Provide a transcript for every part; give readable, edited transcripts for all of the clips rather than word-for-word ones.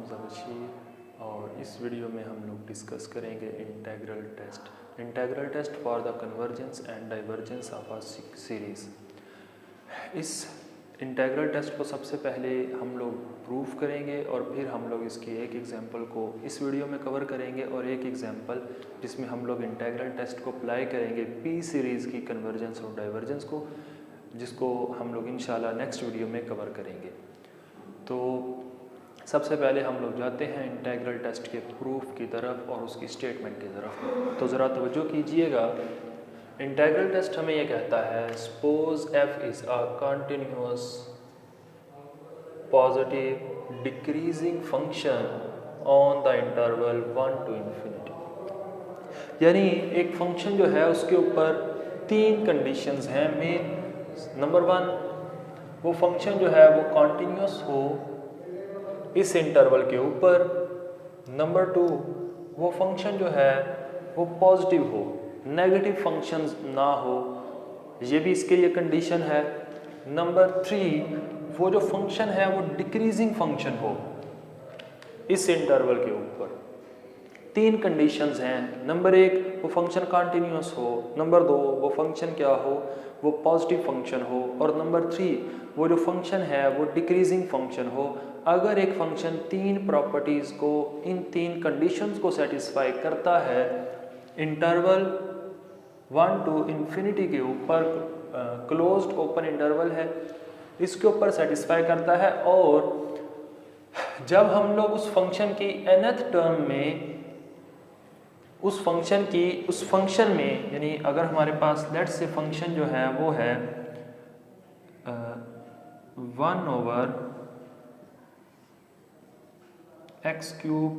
हमजा बशीर और इस वीडियो में हम लोग डिस्कस करेंगे integral test. Integral test for the convergence and divergence of a series. इस इंटीग्रल टेस्ट को सबसे पहले हम लोग प्रूफ करेंगे और फिर हम लोग इसकी एक एग्जांपल को इस वीडियो में कवर करेंगे और एक एग्जांपल जिसमें हम लोग इंटीग्रल टेस्ट को अप्लाई करेंगे पी सीरीज़ की कन्वर्जेंस और डाइवर्जेंस को, जिसको हम लोग इंशाल्लाह नेक्स्ट वीडियो में कवर करेंगे। तो सबसे पहले हम लोग जाते हैं इंटीग्रल टेस्ट के प्रूफ की तरफ और उसकी स्टेटमेंट की तरफ। तो ज़रा तवज्जो कीजिएगा। इंटीग्रल टेस्ट हमें ये कहता है suppose f is a continuous positive decreasing function on the interval 1 to infinity. यानी एक फंक्शन जो है उसके ऊपर तीन कंडीशंस हैं मेन। नंबर 1, वो फंक्शन जो है वो कॉन्टीन्यूस हो इस इंटरवल के ऊपर। नंबर 2, वो फंक्शन जो है वो पॉजिटिव हो, नेगेटिव फंक्शंस ना हो, ये भी इसके लिए कंडीशन है। नंबर 3, वो जो फंक्शन है वो डिक्रीजिंग फंक्शन हो इस इंटरवल के ऊपर। तीन कंडीशंस हैं। नंबर 1, वो फंक्शन कॉन्टीन्यूस हो। नंबर 2, वो फंक्शन क्या हो, वो पॉजिटिव फंक्शन हो। और नंबर 3, वो जो फंक्शन है वो डिक्रीजिंग फंक्शन हो। अगर एक फंक्शन तीन प्रॉपर्टीज़ को, इन तीन कंडीशंस को सेटिस्फाई करता है, इंटरवल 1 to इंफिनिटी के ऊपर, क्लोज्ड ओपन इंटरवल है, इसके ऊपर सेटिस्फाई करता है, और जब हम लोग उस फंक्शन की nth टर्म में उस फंक्शन में, यानी अगर हमारे पास लेट से फंक्शन जो है वो है 1/x³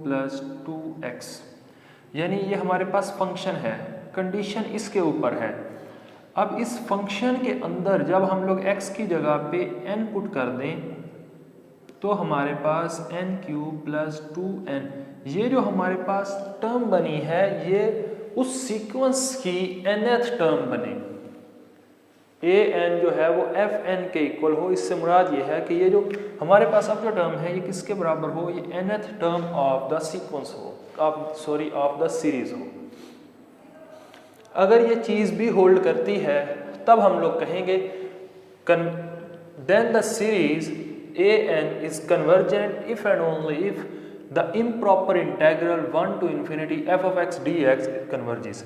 + 2x, यानी ये हमारे पास फंक्शन है, कंडीशन इसके ऊपर है। अब इस फंक्शन के अंदर जब हम लोग x की जगह पे n पुट कर दें तो हमारे पास n³ + 2n, ये जो हमारे पास टर्म बनी है ये उस सीक्वेंस की nth टर्म बने। an जो है वो fn के इक्वल हो। इससे मुराद ये है कि ये जो हमारे पास अब जो टर्म है ये किसके बराबर हो, ये nth term of the sequence हो, ऑफ द सीरीज हो। अगर ये चीज़ भी होल्ड करती है तब हम लोग कहेंगे then the series an is convergent if and only if the improper integral 1 to infinity f of x dx converges।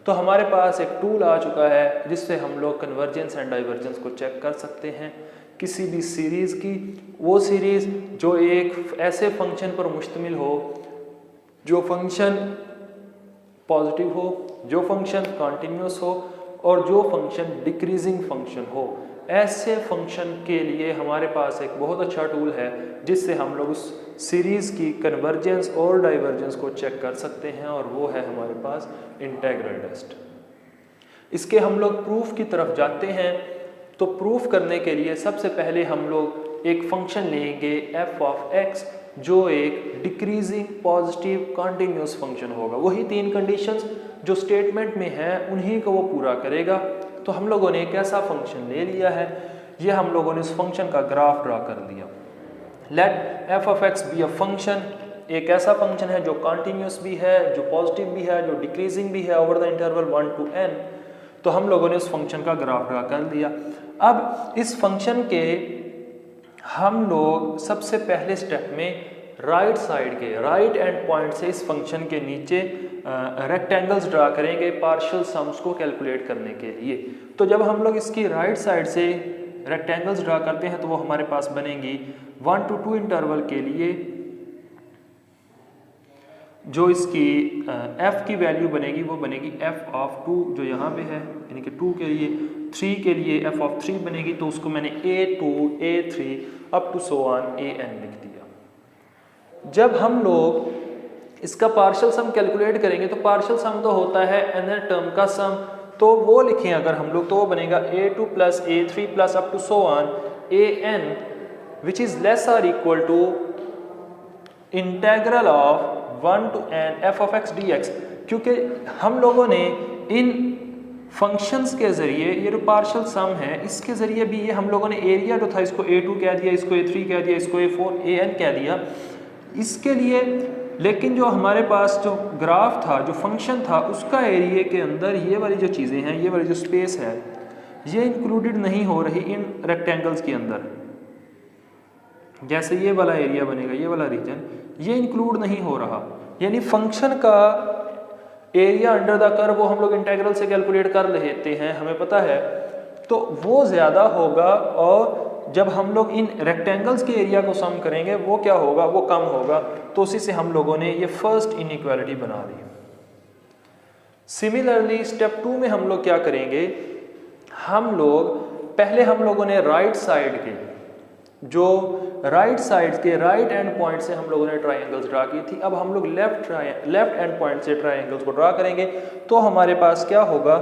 तो हमारे पास एक टूल आ चुका है जिससे हम लोग कन्वर्जेंस एंड डाइवर्जेंस को चेक कर सकते हैं किसी भी सीरीज़ की। वो सीरीज़ जो एक ऐसे फंक्शन पर मुश्तमिल हो, जो फंक्शन पॉजिटिव हो, जो फंक्शन कॉन्टीन्यूस हो और जो फंक्शन डिक्रीजिंग फंक्शन हो। ऐसे फंक्शन के लिए हमारे पास एक बहुत अच्छा टूल है जिससे हम लोग उस सीरीज़ की कन्वर्जेंस और डाइवर्जेंस को चेक कर सकते हैं, और वो है हमारे पास इंटीग्रल टेस्ट। इसके हम लोग प्रूफ की तरफ जाते हैं। तो प्रूफ करने के लिए सबसे पहले हम लोग एक फंक्शन लेंगे f of x, जो एक डिक्रीजिंग पॉजिटिव कॉन्टीन्यूस फंक्शन होगा। वही तीन कंडीशंस जो स्टेटमेंट में हैं उन्हीं को वो पूरा करेगा। तो हम लोगों ने एक ऐसा फंक्शन ले लिया है, ये हम लोगों ने उस फंक्शन का ग्राफ ड्रा कर दिया। Let f of x be a function, एक ऐसा फंक्शन है जो कॉन्टीन्यूस भी है, जो पॉजिटिव भी है, जो डिक्रीजिंग भी है over the interval 1 to n। तो हम लोगों ने उस फंक्शन का ग्राफ ड्रा कर दिया। अब इस फंक्शन के हम लोग सबसे पहले स्टेप में राइट साइड के राइट एंड पॉइंट से इस फंक्शन के नीचे रेक्टेंगल्स ड्रा करेंगे पार्शियल सम्स को कैलकुलेट करने के लिए। तो जब हम लोग इसकी राइट साइड से रेक्टेंगल्स ड्रा करते हैं तो वो हमारे पास बनेंगी 1 to 2 इंटरवल के लिए, जो इसकी f की वैल्यू बनेगी वो बनेगी f of 2 जो यहाँ पे है, यानी कि 2 के लिए। 3 के लिए f of 3 बनेगी, तो उसको मैंने a2 a3 up to so on an लिख दिया। जब हम लोग इसका पार्शियल सम कैलकुलेट करेंगे तो पार्शियल सम तो होता है nth टर्म का सम, तो वो लिखें अगर हम लोग तो वो बनेगा a2 + a3 + up to so on an which is less or equal to integral of 1 to n f of x dx। क्योंकि हम लोगों ने इन फंक्शंस के ज़रिए ये जो पार्शियल सम है इसके ज़रिए भी ये हम लोगों ने एरिया जो था इसको a2 कह दिया, इसको a3 कह दिया, इसको a4 an कह दिया। इसके लिए लेकिन जो हमारे पास जो ग्राफ था, जो फंक्शन था, उसका एरिया के अंदर ये वाली जो चीज़ें हैं, ये वाली जो स्पेस है, ये इंक्लूडेड नहीं हो रही इन रेक्टेंगल्स के अंदर। जैसे ये वाला एरिया बनेगा, ये वाला रीजन, ये इंक्लूड नहीं हो रहा, यानी फंक्शन का एरिया अंडर द कर्व वो हम लोग इंटीग्रल से कैलकुलेट कर लेते हैं, हमें पता है, तो वो ज़्यादा होगा, और जब हम लोग इन रेक्टेंगल्स के एरिया को सम करेंगे वो क्या होगा, वो कम होगा। तो उसी से हम लोगों ने ये फर्स्ट इनइक्वालिटी बना दी। सिमिलरली स्टेप 2 में हम लोग क्या करेंगे, हम लोगों ने राइट साइड के राइट एंड पॉइंट से हम लोगों ने ट्राइंगल्स ड्रा की थी। अब हम लोग लेफ्ट एंड पॉइंट से ट्राइंगल्स को ड्रा करेंगे, तो हमारे पास क्या होगा,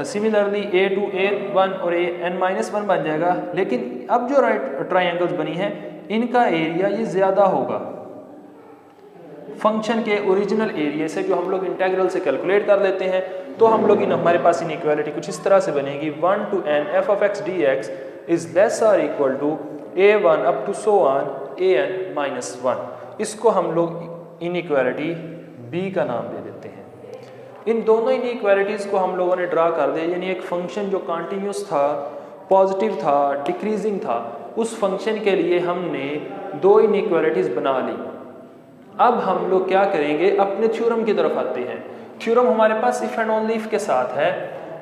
सिमिलरली a2 a1 और an-1 बन जाएगा। लेकिन अब जो राइट ट्राइंगल्स बनी है, इनका एरिया ये ज़्यादा होगा फंक्शन के ओरिजिनल एरिया से, जो हम लोग इंटीग्रल से कैलकुलेट कर लेते हैं। तो हम लोग हमारे पास इनइक्वालिटी कुछ इस तरह से बनेगी, 1 to n f of x dx is less or equal to a1 up to so on an-1। इसको हम लोग इनइक्वालिटी b का नाम दे देते हैं। इन दोनों इनइक्वालिटीज़ को हम लोगों ने ड्रा कर दिया, यानी एक फंक्शन जो कॉन्टिन्यूस था, पॉजिटिव था, डिक्रीजिंग था, उस फंक्शन के लिए हमने दो इनइक्वालिटीज़ बना ली। अब हम लोग क्या करेंगे, अपने थ्योरम की तरफ आते हैं। थ्योरम हमारे पास इफ एंड ओनली इफ के साथ है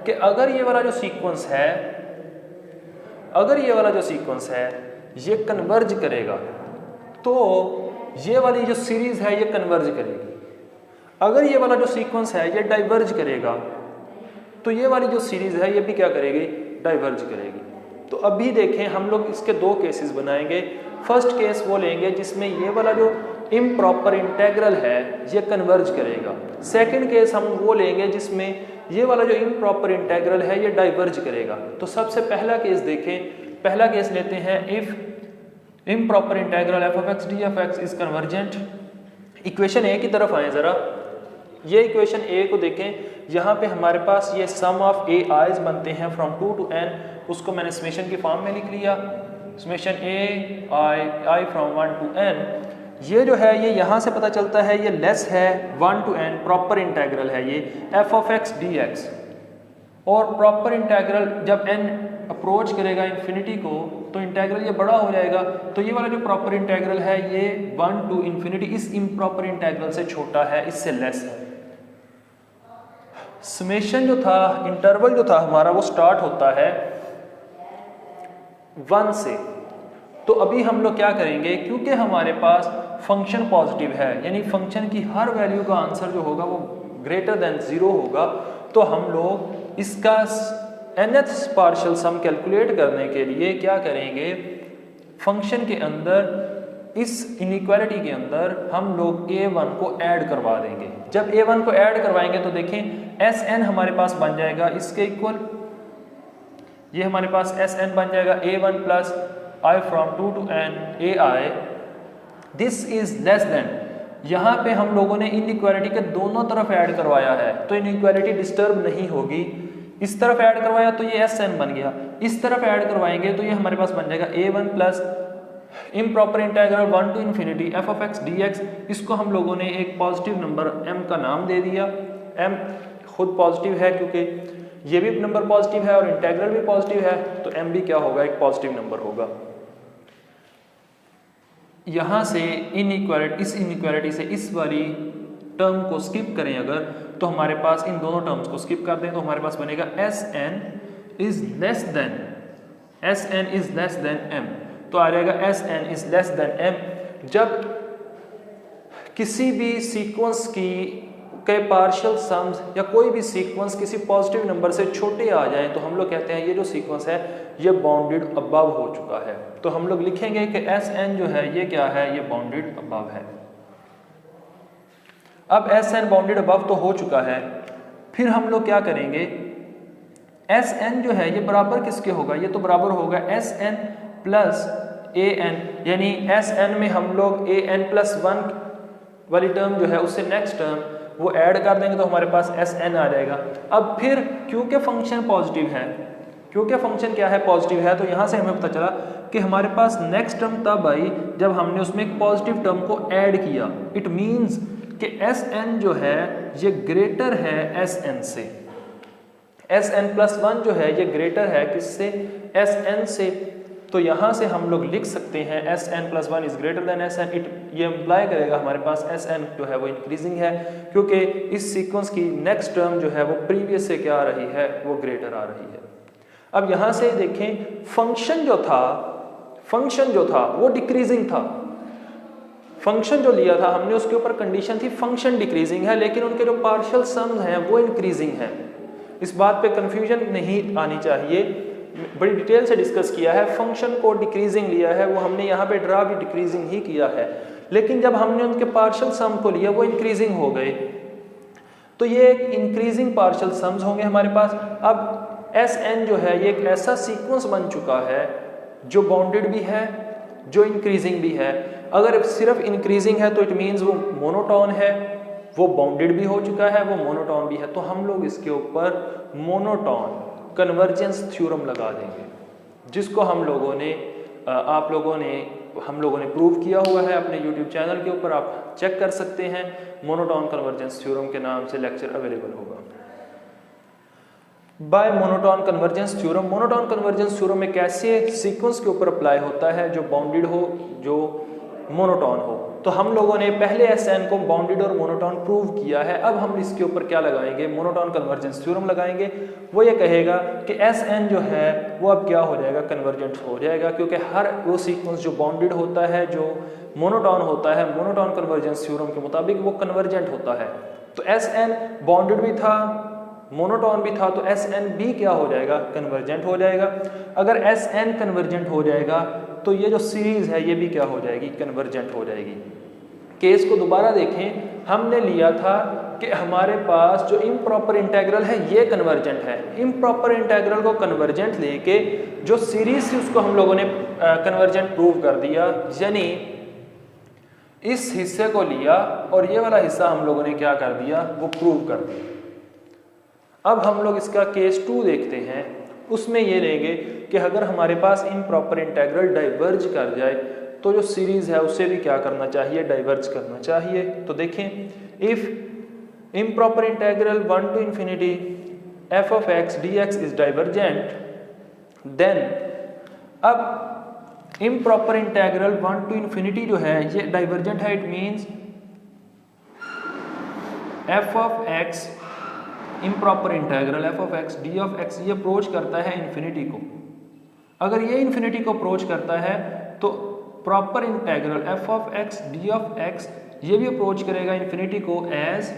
कि अगर ये वाला जो सीक्वेंस है, ये कन्वर्ज करेगा, तो ये वाली जो सीरीज है ये कन्वर्ज करेगी। अगर ये वाला जो सीक्वेंस है ये डाइवर्ज करेगा, तो ये वाली जो सीरीज है ये भी क्या करेगी, डाइवर्ज करेगी। तो अभी देखें, हम लोग इसके दो केसेस बनाएंगे। फर्स्ट केस वो लेंगे जिसमें ये वाला जो इम्प्रॉपर इंटेग्रल है ये कन्वर्ज करेगा। सेकंड केस हम वो लेंगे जिसमें ये वाला जो इम्प्रॉपर इंटेग्रल है ये डाइवर्ज करेगा। तो सबसे पहला केस देखें, पहला केस लेते हैं, if improper integral f of x d of x is convergent. Equation A की तरफ आए जरा, ये इक्वेशन ए को देखें, यहाँ पे हमारे पास ये सम ऑफ ए आइज बनते हैं फ्रॉम 2 to n, उसको मैंने समेशन की फॉर्म में लिख लिया, summation A I from 1 to n। ये जो है ये यहाँ से पता चलता है ये लेस है 1 to n, प्रॉपर इंटेग्रल है ये f of x dx, और प्रॉपर इंटेग्रल जब n अप्रोच करेगा इन्फिनिटी को तो इंटेग्रल ये बड़ा हो जाएगा। तो ये वाला जो प्रॉपर इंटेग्रल है ये 1 to इन्फिनिटी इस इम्प्रॉपर इंटेग्रल से छोटा है, इससे लेस है। समेशन जो था, इंटरवल जो था हमारा, वो स्टार्ट होता है 1 से। तो अभी हम लोग क्या करेंगे, क्योंकि हमारे पास फंक्शन पॉजिटिव है, यानी फंक्शन की हर वैल्यू का आंसर जो होगा वो ग्रेटर देन 0 होगा, तो हम लोग इसका nth पार्शियल सम कैलकुलेट करने के लिए क्या करेंगे, फंक्शन के अंदर इस इनइक्वालिटी के अंदर हम लोग a1 को ऐड करवा देंगे। जब a1 को ऐड करवाएंगे तो देखें sn हमारे पास बन जाएगा इसके इक्वल, ये हमारे पास sn बन जाएगा a1 plus i from 2 to n ai, this is less than. यहाँ पे हम लोगों ने इनइक्वालिटी के दोनों तरफ ऐड करवाया है, तो इनइक्वालिटी डिस्टर्ब नहीं होगी। इस तरफ ऐड करवाया तो ये sn बन गया, इस तरफ ऐड करवाएंगे तो ये हमारे पास बन जाएगा a1 plus improper integral 1 to infinity f of x dx। इसको हम लोगों ने एक पॉजिटिव नंबर m का नाम दे दिया। m खुद पॉजिटिव है क्योंकि ये भी नंबर पॉजिटिव है और इंटीग्रल भी पॉजिटिव है, तो m भी क्या होगा, एक पॉजिटिव नंबर होगा। यहाँ से इस इनइक्वालिटी से इस वाली टर्म को स्किप करें अगर, तो हमारे पास इन दोनों टर्म्स को स्किप कर दें तो हमारे पास बनेगा sn is less than m। तो आ जाएगा sn is less than m। जब किसी भी सीक्वेंस के पार्शियल सम्स या कोई भी सीक्वेंस किसी पॉजिटिव नंबर से छोटे आ जाएं तो हम लोग कहते हैं ये जो सीक्वेंस है ये बाउंडेड अबव हो चुका है। तो हम लोग लिखेंगे कि sn जो है ये क्या है, ये बाउंडेड अबव है। अब sn बाउंडेड अबव तो हो चुका है, फिर हम लोग क्या करेंगे, sn जो है ये बराबर किसके होगा, ये तो बराबर होगा sn प्लस an, यानी sn में हम लोग an प्लस 1 वाली टर्म जो है उससे नेक्स्ट टर्म वो ऐड कर देंगे तो हमारे पास sn आ जाएगा। अब फिर क्योंकि फंक्शन पॉजिटिव है क्योंकि फंक्शन क्या है, पॉजिटिव है। तो यहाँ से हमें पता चला कि हमारे पास नेक्स्ट टर्म तब आई जब हमने उसमें एक पॉजिटिव टर्म को ऐड किया। इट मीन्स कि Sn जो है ये ग्रेटर है Sn से, Sn+1 जो है ये ग्रेटर है किससे, Sn से। तो यहाँ से हम लोग लिख सकते हैं Sn+1 is greater than Sn। ये इम्प्लाई करेगा हमारे पास Sn जो है वो इंक्रीजिंग है, क्योंकि इस सीक्वेंस की नेक्स्ट टर्म जो है वो प्रीवियस से क्या आ रही है, वो ग्रेटर आ रही है। अब यहाँ से देखें फंक्शन जो था वो डिक्रीजिंग था। फंक्शन जो लिया था हमने उसके ऊपर कंडीशन थी फंक्शन डिक्रीजिंग है, लेकिन उनके जो पार्शियल सम्स हैं वो इंक्रीजिंग है। इस बात पे कंफ्यूजन नहीं आनी चाहिए, बड़ी डिटेल से डिस्कस किया है। फंक्शन को डिक्रीजिंग लिया है, वो हमने यहाँ पे ड्रा भी डिक्रीजिंग ही किया है, लेकिन जब हमने उनके पार्शियल सम को लिया वो इंक्रीजिंग हो गए। तो ये एक इंक्रीजिंग पार्शियल सम्स होंगे हमारे पास। अब Sn जो है ये एक ऐसा सीक्वेंस बन चुका है जो बाउंडेड भी है, जो इंक्रीजिंग भी है। अगर सिर्फ इंक्रीजिंग है तो इट मीन्स वो मोनोटोन है, वो बाउंडेड भी हो चुका है, वो मोनोटोन भी है। तो हम लोग इसके ऊपर मोनोटोन कन्वर्जेंस थ्योरम लगा देंगे, जिसको हम लोगों ने प्रूव किया हुआ है अपने YouTube चैनल के ऊपर, आप चेक कर सकते हैं। मोनोटोन कन्वर्जेंस थ्योरम के नाम से लेक्चर अवेलेबल होगा। By monotone convergence theorem, monotone convergence theorem एक ऐसे सीक्वेंस के ऊपर अप्लाई होता है जो बाउंडेड हो, जो मोनोटोन हो। तो हम लोगों ने पहले Sn को बाउंडेड और मोनोटोन प्रूव किया है। अब हम इसके ऊपर क्या लगाएंगे, मोनोटोन कन्वर्जेंस थ्योरम लगाएंगे। वो ये कहेगा कि Sn जो है वो अब क्या हो जाएगा, कन्वर्जेंट हो जाएगा, क्योंकि हर वो सीक्वेंस जो बाउंडेड होता है, जो मोनोटोन होता है, मोनोटोन कन्वर्जेंस थ्योरम के मुताबिक वो कन्वर्जेंट होता है। तो Sn बाउंडेड भी था, मोनोटोन भी था, तो Sn भी क्या हो जाएगा, कन्वर्जेंट हो जाएगा। अगर Sn कन्वर्जेंट हो जाएगा तो ये जो सीरीज है ये भी क्या हो जाएगी, कन्वर्जेंट हो जाएगी। केस को दोबारा देखें, हमने लिया था कि हमारे पास जो इम्प्रॉपर इंटेग्रल है ये कन्वर्जेंट है। इम्प्रॉपर इंटेग्रल को कन्वर्जेंट लेके जो सीरीज थी उसको हम लोगों ने कन्वर्जेंट प्रूव कर दिया, यानी इस हिस्से को लिया और ये वाला हिस्सा हम लोगों ने क्या कर दिया, वो प्रूव कर दिया। अब हम लोग इसका केस 2 देखते हैं। उसमें ये लेंगे कि अगर हमारे पास इम्प्रॉपर इंटेग्रल डाइवर्ज कर जाए तो जो सीरीज है उसे भी क्या करना चाहिए, डाइवर्ज करना चाहिए। तो देखें, if improper integral 1 to infinity f of x dx is divergent, then अब इम्प्रॉपर इंटेग्रल 1 to infinity जो है ये डाइवर्जेंट है। It means f of x improper integral f of x d of x ये अप्रोच करता है infinity को। अगर ये इन्फिनिटी को अप्रोच करता है तो proper integral f of x d of x ये भी अप्रोच करेगा इन्फिनिटी को, एज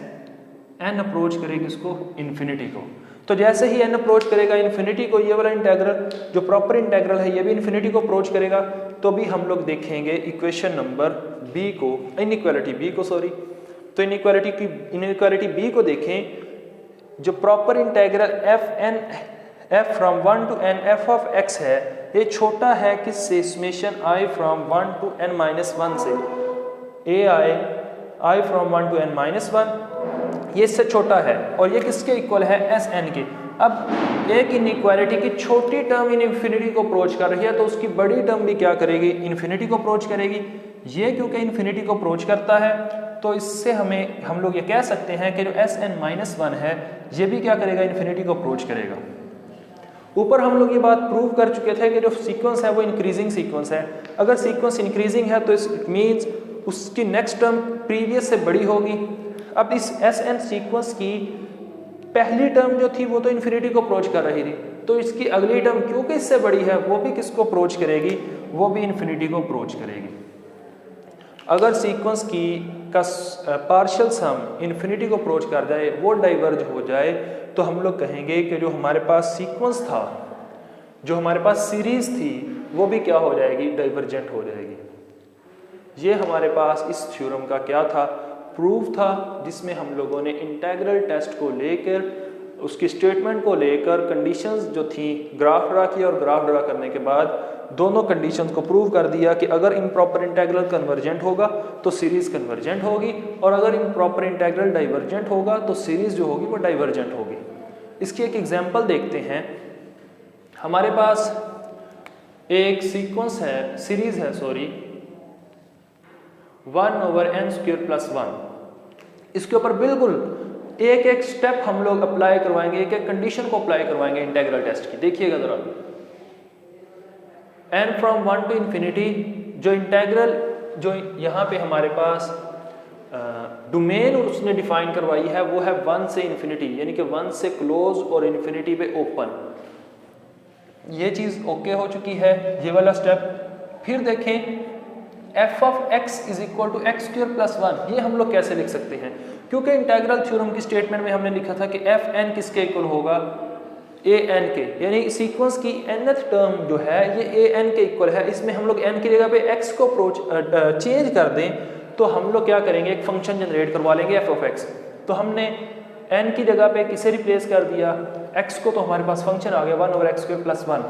n अप्रोच करेगी इसको, इन्फिनिटी को। तो जैसे ही n अप्रोच करेगा इन्फिनिटी को, ये वाला इंटेग्रल जो प्रॉपर इंटेग्रल है ये भी इन्फिनिटी को अप्रोच करेगा। तो भी हम लोग देखेंगे इक्वेशन नंबर b को, इनइक्वालिटी b को, सॉरी। तो इनइक्वालिटी b को देखें, जो proper integral f from 1 to n f of x है, ये छोटा है किससे, summation i from 1 to n minus 1 से। i from 1 to n minus 1 ये इससे छोटा है, और ये किसके इक्वल है, Sn के। अब एक इनइक्वालिटी की छोटी टर्म इन्फिनिटी को अप्रोच कर रही है तो उसकी बड़ी टर्म भी क्या करेगी, इन्फिनिटी को अप्रोच करेगी। ये क्योंकि इन्फिनिटी को अप्रोच करता है तो इससे हम लोग ये कह सकते हैं कि जो Sn-1 है ये भी क्या करेगा, इन्फिनिटी को अप्रोच करेगा। ऊपर हम लोग ये बात प्रूव कर चुके थे कि जो सीक्वेंस है वो इंक्रीजिंग सीक्वेंस है। अगर सीक्वेंस इंक्रीजिंग है तो इट मीन्स उसकी नेक्स्ट टर्म प्रीवियस से बड़ी होगी। अब इस Sn सीक्वेंस की पहली टर्म जो थी वो तो इन्फिनिटी को अप्रोच कर रही थी, तो इसकी अगली टर्म क्योंकि इससे बड़ी है वो भी किसको अप्रोच करेगी, वो भी इन्फिनिटी को अप्रोच करेगी। अगर सीक्वेंस की का पार्शियल सम इन्फिनिटी को अप्रोच कर जाए, वो डाइवर्ज हो जाए, तो हम लोग कहेंगे कि जो हमारे पास सीक्वेंस था, जो हमारे पास सीरीज थी, वो भी क्या हो जाएगी, डाइवर्जेंट हो जाएगी। ये हमारे पास इस थ्योरम का क्या था, प्रूफ था, जिसमें हम लोगों ने इंटेग्रल टेस्ट को लेकर, उसकी स्टेटमेंट को लेकर कंडीशंस जो थी ग्राफ ड्रा किया, और ग्राफ ड्रा करने के बाद दोनों कंडीशंस को प्रूव कर दिया कि अगर इम्प्रॉपर इंटेग्रल कन्वर्जेंट होगा तो सीरीज कन्वर्जेंट होगी, और अगर इम्प्रॉपर इंटेग्रल डाइवर्जेंट होगा तो सीरीज जो होगी वो डाइवर्जेंट होगी। इसकी एक एग्जांपल देखते हैं। हमारे पास एक सीक्वेंस है, सीरीज है सॉरी, 1/n² + 1। इसके ऊपर बिल्कुल एक एक स्टेप हम लोग अप्लाई करवाएंगे, एक एक कंडीशन को अप्लाई करवाएंगे इंटीग्रल टेस्ट की। देखिएगा जरा, n फ्रॉम 1 to infinity, जो इंटीग्रल जो यहाँ पे हमारे पास डोमेन उसने डिफाइन करवाई है वो है 1 से इन्फिनिटी, यानी कि 1 से क्लोज और इन्फिनिटी पे ओपन। ये चीज ओके हो चुकी है, ये वाला स्टेप। फिर देखें f(x) = x² + 1, ये हम लोग कैसे लिख सकते हैं? क्योंकि इंटीग्रल थ्योरम की स्टेटमेंट में हमने लिखा था कि fn किसके इक्वल होगा, an के, यानी सीक्वेंस की nth टर्म जो है ये an के इक्वल है। इसमें हम लोग n की जगह पे x को चेंज कर दें तो हम लोग क्या करेंगे, एक फंक्शन जनरेट करवा लेंगे f(x). तो हमने n की जगह पे किसे रिप्लेस कर दिया, x को, तो हमारे पास फंक्शन आ गया 1/x² + 1।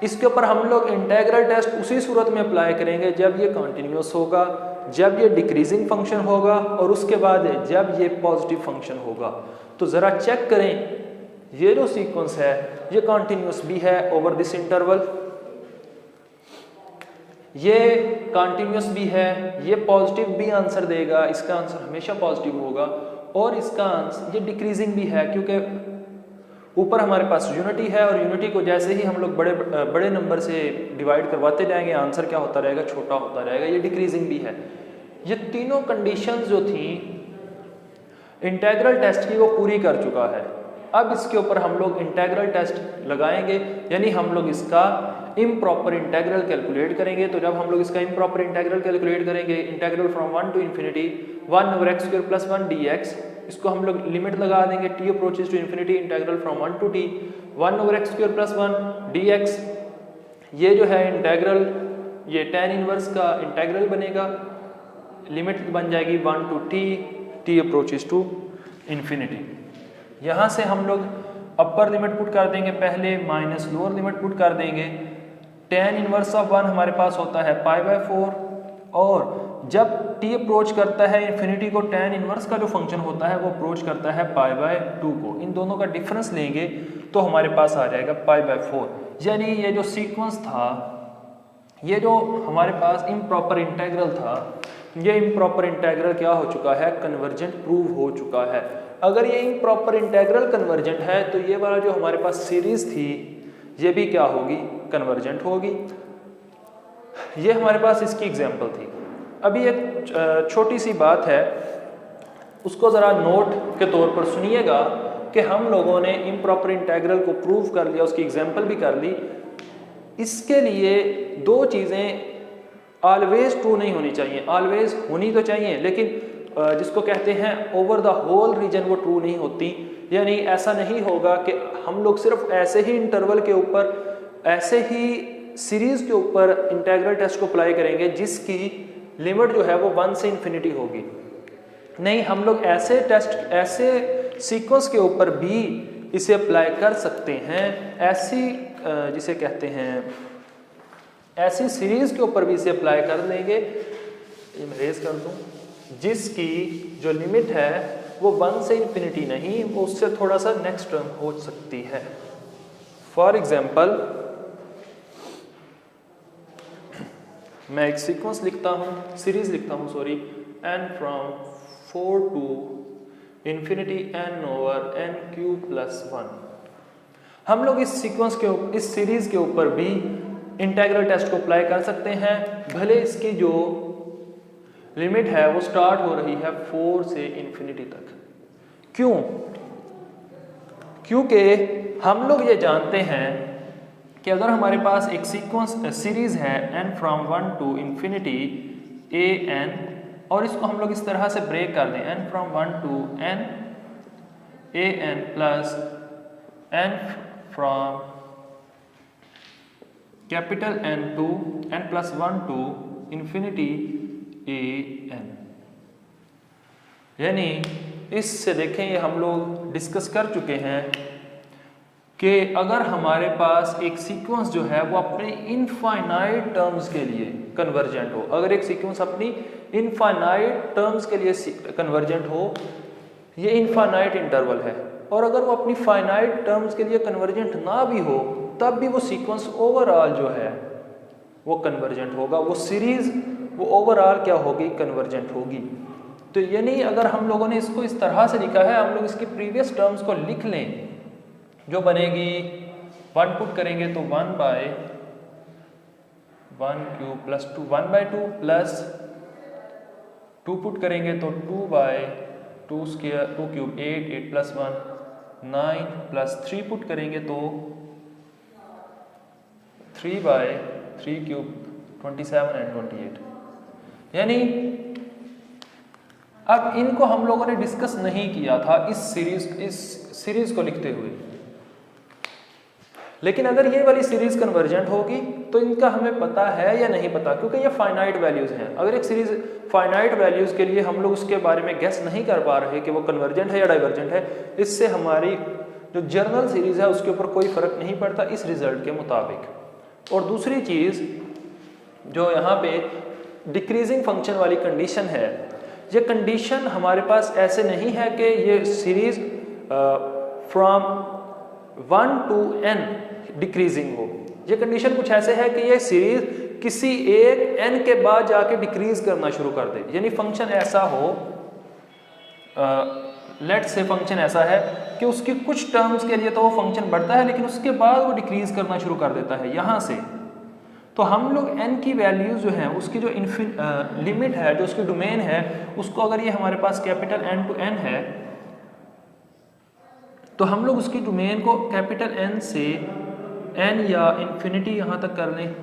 इसके ऊपर हम लोग इंटीग्रल टेस्ट उसी सूरत में अप्लाई करेंगे जब ये कॉन्टिन्यूस होगा, जब ये डिक्रीजिंग फंक्शन होगा और उसके बाद जब ये पॉजिटिव फंक्शन होगा। तो ज़रा चेक करें, ये जो सीक्वेंस है ये कॉन्टिन्यूस भी है ओवर दिस इंटरवल, ये कॉन्टिन्यूस भी है, ये पॉजिटिव भी आंसर देगा, इसका आंसर हमेशा पॉजिटिव होगा, और इसका आंसर ये डिक्रीजिंग भी है क्योंकि ऊपर हमारे पास यूनिटी है और यूनिटी को जैसे ही हम लोग बड़े नंबर से डिवाइड करवाते जाएंगे आंसर क्या होता रहेगा, छोटा होता रहेगा। ये डिक्रीजिंग भी है। ये तीनों कंडीशंस जो थी इंटीग्रल टेस्ट की वो पूरी कर चुका है। अब इसके ऊपर हम लोग इंटीग्रल टेस्ट लगाएंगे, यानी हम लोग इसका इम्प्रॉपर इंटीग्रल कैलकुलेट करेंगे। तो जब हम लोग इसका इम्प्रॉपर इंटीग्रल कैलकुलेट करेंगे, integral from 1 to infinity 1/x² + 1 dx, इसको हम लोग लिमिट लगा देंगे, t approaches to infinity integral from 1 to t 1/x² + 1 dx। ये जो है इंटीग्रल, ये tan इनवर्स का इंटीग्रल बनेगा, लिमिट बन जाएगी 1 to t approaches to infinity. यहाँ से हम लोग अपर लिमिट पुट कर देंगे पहले, माइनस लोअर लिमिट पुट कर देंगे। tan इनवर्स ऑफ 1 हमारे पास होता है π/4, और जब t अप्रोच करता है इन्फिनिटी को, tan इनवर्स का जो फंक्शन होता है वो अप्रोच करता है π/2 को। इन दोनों का डिफरेंस लेंगे तो हमारे पास आ जाएगा π/4। यानी ये जो सीक्वेंस था, ये जो हमारे पास इम्प्रॉपर इंटीग्रल था, ये इम्प्रॉपर इंटीग्रल क्या हो चुका है, कन्वर्जेंट प्रूव हो चुका है। अगर ये इम्प्रॉपर इंटीग्रल कन्वर्जेंट है तो ये वाला जो हमारे पास सीरीज थी ये भी क्या होगी, कन्वर्जेंट होगी। ये हमारे पास इसकी एग्जांपल थी। अभी एक छोटी सी बात है, उसको ज़रा नोट के तौर पर सुनिएगा कि हम लोगों ने इम्प्रॉपर इंटीग्रल को प्रूव कर लिया, उसकी एग्जांपल भी कर ली। इसके लिए दो चीज़ें ऑलवेज ट्रू नहीं होनी चाहिए, ऑलवेज होनी तो चाहिए लेकिन जिसको कहते हैं ओवर द होल रीजन वो ट्रू नहीं होती। यानी ऐसा नहीं होगा कि हम लोग सिर्फ ऐसे ही इंटरवल के ऊपर, ऐसे ही सीरीज के ऊपर इंटीग्रल टेस्ट को अप्लाई करेंगे जिसकी लिमिट जो है वो 1 से इन्फिनिटी होगी। नहीं, हम लोग ऐसे टेस्ट, ऐसे सीक्वेंस के ऊपर भी इसे अप्लाई कर सकते हैं, ऐसी जिसे कहते हैं ऐसी सीरीज के ऊपर भी इसे अप्लाई कर लेंगे। ये मैं रेज कर दूं, जिसकी जो लिमिट है वो 1 से इन्फिनिटी नहीं, वो उससे थोड़ा सा नेक्स्ट टर्म हो सकती है। फॉर एग्जाम्पल मैं एक सीक्वेंस लिखता हूँ, सीरीज लिखता हूँ sorry, n from 4 to infinity n/n³ + 1। हम लोग इस सीक्वेंस के, इस सीरीज के ऊपर भी इंटीग्रल टेस्ट को अप्लाई कर सकते हैं, भले इसकी जो लिमिट है वो स्टार्ट हो रही है 4 से इन्फिनिटी तक। क्यों? क्योंकि हम लोग ये जानते हैं कि अगर हमारे पास एक सीक्वेंस सीरीज है n from 1 to infinity an, और इसको हम लोग इस तरह से ब्रेक कर दें, n from 1 to n an plus n from capital N to n + 1 to infinity an। यानी इससे देखें, ये हम लोग डिस्कस कर चुके हैं कि अगर हमारे पास एक सीक्वेंस जो है वो अपने इनफाइनाइट टर्म्स के लिए कन्वर्जेंट हो, अगर एक सीक्वेंस अपनी इनफाइनाइट टर्म्स के लिए कन्वर्जेंट हो, ये इनफाइनाइट इंटरवल है, और अगर वो अपनी फाइनाइट टर्म्स के लिए कन्वर्जेंट ना भी हो तब भी वो सीक्वेंस ओवरऑल जो है वो कन्वर्जेंट होगा, वो सीरीज वो ओवरऑल क्या होगी, कन्वर्जेंट होगी। तो यानी अगर हम लोगों ने इसको इस तरह से लिखा है, हम लोग इसकी प्रीवियस टर्म्स को लिख लें, जो बनेगी 1 पुट करेंगे तो 1/1 क्यूब प्लस 2 1/2 प्लस 2 पुट करेंगे तो 2/2 square 2 cube 8 plus 1 9 plus 3 put करेंगे तो 3/3 क्यूब 27 एंड 28। यानी अब इनको हम लोगों ने डिस्कस नहीं किया था इस सीरीज को लिखते हुए, लेकिन अगर ये वाली सीरीज कन्वर्जेंट होगी तो इनका हमें पता है या नहीं पता, क्योंकि ये फाइनाइट वैल्यूज हैं। अगर एक सीरीज फाइनाइट वैल्यूज के लिए हम लोग उसके बारे में गेस नहीं कर पा रहे कि वो कन्वर्जेंट है या डाइवर्जेंट है, इससे हमारी जो जनरल सीरीज है उसके ऊपर कोई फर्क नहीं पड़ता इस रिजल्ट के मुताबिक। और दूसरी चीज जो यहाँ पे डिक्रीजिंग फंक्शन वाली कंडीशन है, ये कंडीशन हमारे पास ऐसे नहीं है कि ये series from 1 to n decreasing हो। ये कंडीशन कुछ ऐसे है कि ये सीरीज किसी एक n के बाद जाके डिक्रीज करना शुरू कर दे। यानी फंक्शन ऐसा हो, लेट्स से फंक्शन ऐसा है कि उसकी कुछ टर्म्स के लिए तो वो फंक्शन बढ़ता है, लेकिन उसके बाद वो डिक्रीज करना शुरू कर देता है यहाँ से। तो हम लोग n की वैल्यूज जो है उसकी जो लिमिट है, जो उसकी डोमेन है, उसको अगर ये हमारे पास कैपिटल N to n है तो हम लोग उसकी डोमेन को कैपिटल N से n या इन्फिनिटी यहाँ तक कर लें।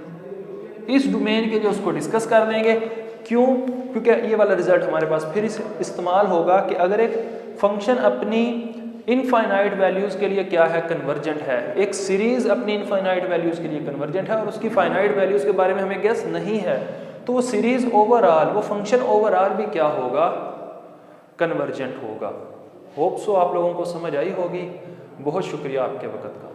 इस डोमेन के लिए उसको डिस्कस कर लेंगे। क्यों? क्योंकि ये वाला रिजल्ट हमारे पास फिर इस्तेमाल होगा कि अगर एक फंक्शन अपनी इनफाइनाइट वैल्यूज के लिए क्या है, कन्वर्जेंट है, एक सीरीज अपनी इनफाइनाइट वैल्यूज के लिए कन्वर्जेंट है और उसकी फाइनाइट वैल्यूज के बारे में हमें गेस नहीं है, तो वो सीरीज ओवरऑल, वो फंक्शन ओवरऑल भी क्या होगा, कन्वर्जेंट होगा। होप सो आप लोगों को समझ आई होगी। बहुत शुक्रिया आपके वक्त का।